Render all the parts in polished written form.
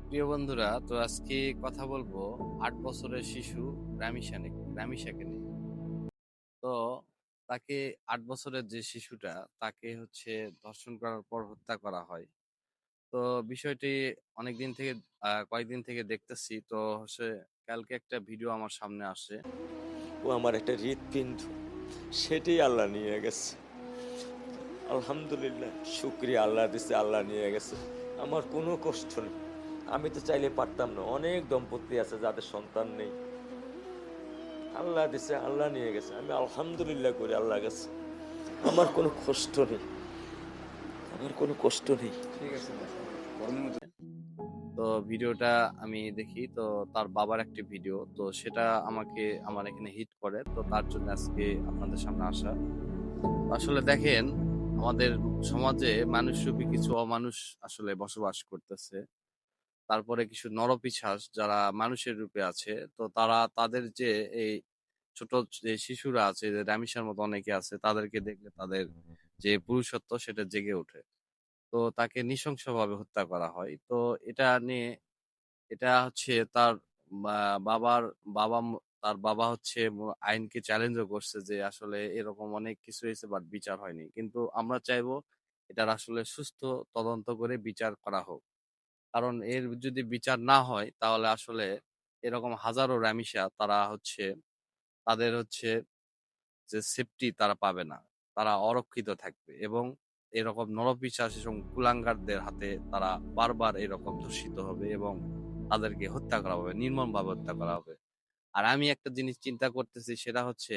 প্রিয় বন্ধুরা, তো আজকে কথা বলবো ৮ বছরের শিশু রামিসাকে নিয়ে। তো তাকে ৮ বছরের যে শিশুটা তাকে হচ্ছে ধর্ষণ করার পর হত্যা করা হয়। তো বিষয়টি অনেকদিন থেকে কয়েকদিন থেকে দেখতেছি। তো হচ্ছে কালকে একটা ভিডিও আমার সামনে আসে। ও আমার একটা হৃৎপিণ্ড, সেটাই আল্লাহ নিয়ে গেছে। আলহামদুলিল্লাহ, শুক্রিয়া, আল্লাহ দিছে, আল্লাহ নিয়ে গেছে। আমার কোনো কষ্ট নেই। আমি তো চাইলে পারতাম না। অনেক দম্পতি আছে যাদের সন্তান নেই। আল্লাহ দিছে, আল্লাহ নিয়ে গেছে। আমি আলহামদুলিল্লাহ করি আল্লাহ গেছে। আমার কোনো কষ্ট নেই, আমার কোনো কষ্ট নেই। ঠিক আছে ভাই, গরমের মধ্যে তো ভিডিওটা আমি দেখি। তো তার বাবার একটি ভিডিও, তো সেটা আমার এখানে হিট করে। তো তার জন্য আজকে আপনাদের সামনে আসা। আসলে দেখেন, আমাদের সমাজে মানুষরূপী কিছু অমানুষ আসলে বসবাস করতেছে। তারপরে কিছু নরপিশাচ যারা মানুষের রূপে আছে। তো তারা তাদের যে এই ছোট যে শিশুরা আছে, যে রামিসার মতো অনেকে আছে, তাদেরকে দেখলে তাদের যে পুরুষত্ব সেটা জেগে ওঠে। তো তাকে নৃশংসভাবে হত্যা করা হয়। তো এটা নিয়ে, এটা হচ্ছে তার বাবার তার বাবা হচ্ছে আইনকে চ্যালেঞ্জও করছে যে আসলে এরকম অনেক কিছু হয়েছে, বাট বিচার হয়নি। কিন্তু আমরা চাইবো এটার আসলে সুস্থ তদন্ত করে বিচার করা হোক। কারণ এর যদি বিচার না হয় তাহলে আসলে এরকম হাজারো রামিসা তারা হচ্ছে তাদের হচ্ছে যে সেফটি তারা পাবে না। তারা অরক্ষিত থাকবে এবং এরকম নরপিশাচ এবং কুলাঙ্গারদের হাতে তারা বারবার এরকম ধর্ষিত হবে এবং তাদেরকে হত্যা করা হবে, নির্মমভাবে হত্যা করা হবে। আর আমি একটা জিনিস চিন্তা করতেছি, সেটা হচ্ছে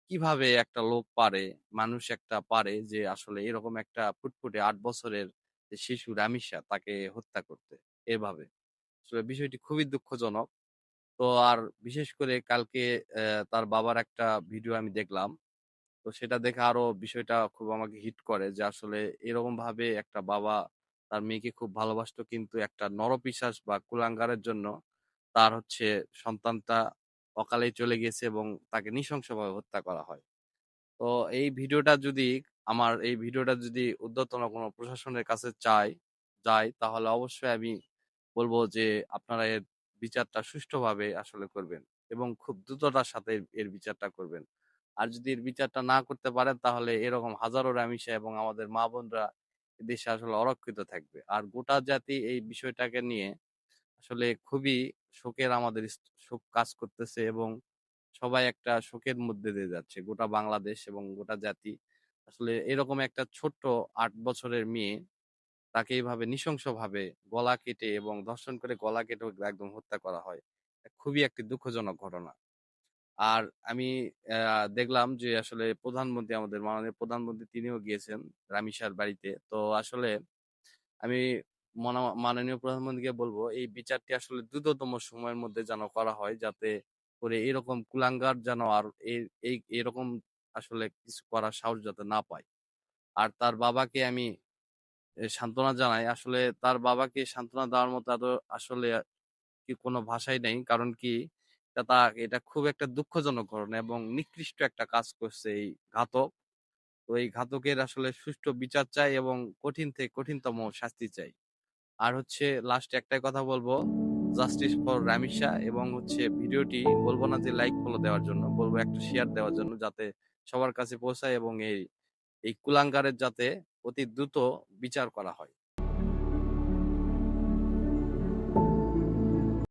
কিভাবে একটা লোক পারে, মানুষ একটা পারে যে আসলে এরকম একটা ফুটফুটে ৮ বছরের যে শিশু রামিসা তাকে হত্যা করতে এভাবে। আসলে বিষয়টি খুবই দুঃখজনক। তো আর বিশেষ করে কালকে তার বাবার একটা ভিডিও আমি দেখলাম। তো সেটা দেখে আরো বিষয়টা খুব আমাকে হিট করে যে আসলে এরকম ভাবে একটা বাবা তার মেয়েকে খুব ভালোবাসতো, কিন্তু একটা নরপিশাচ বা কুলাঙ্গারের জন্য তার হচ্ছে সন্তানটা অকালেই চলে গেছে এবং তাকে নৃশংসভাবে হত্যা করা হয়। তো এই ভিডিওটা যদি ঊর্ধ্বতন কোনো প্রশাসনের কাছে যায়, তাহলে অবশ্যই আমি বলবো যে আপনারা এর বিচারটা সুষ্ঠুভাবে আসলে করবেন এবং খুব দ্রুততার সাথে এর বিচারটা করবেন। আর যদি এর বিচারটা না করতে পারেন তাহলে এরকম হাজারো রামিসা এবং আমাদের মা বোনরা দেশে আসলে অরক্ষিত থাকবে। আর গোটা জাতি এই বিষয়টাকে নিয়ে আসলে খুবই শোক কাজ করতেছে এবং সবাই একটা শোকের মধ্যে দিয়ে যাচ্ছে। গোটা বাংলাদেশ এবং গোটা জাতি আসলে এরকম একটা ছোট্ট ৮ বছরের মেয়ে, তাকে এইভাবে নৃশংসভাবে গলা কেটে এবং ধর্ষণ করে গলা কেটে একদম হত্যা করা হয়। খুবই একটি দুঃখজনক ঘটনা। আর আমি দেখলাম যে আসলে আমাদের মাননীয় প্রধানমন্ত্রী তিনিও গিয়েছেন রামিসার বাড়িতে। তো আসলে আমি মাননীয় প্রধানমন্ত্রীকে বলবো এই বিচারটি আসলে দ্রুততম সময়ের মধ্যে যেন করা হয়, যাতে করে এরকম কুলাঙ্গার যেন আর এরকম আসলে কিছু করার সাহস যাতে না পায়। আর তার বাবাকে আমি সান্ত্বনা জানাই। আসলে তার বাবাকে সান্ত্বনা দেওয়ার মতো এত আসলে কি কোনো ভাষাই নেই। কারণ কি, এটা খুব একটা দুঃখজনক ঘটনা এবং নিকৃষ্ট একটা কাজ করছে এই ঘাতক। তো এই ঘাতকের আসলে সুষ্ঠু বিচার চাই এবং কঠিন থেকে কঠিনতম শাস্তি চাই। আর হচ্ছে লাস্টে একটাই কথা বলবো, জাস্টিস ফর রামিসা। এবং হচ্ছে ভিডিওটি বলবো না যে লাইক ফলো দেওয়ার জন্য, বলবো একটা শেয়ার দেওয়ার জন্য, যাতে সবার কাছে পৌঁছায় এবং এই কুলাঙ্গারের যাতে অতি দ্রুত বিচার করা হয়।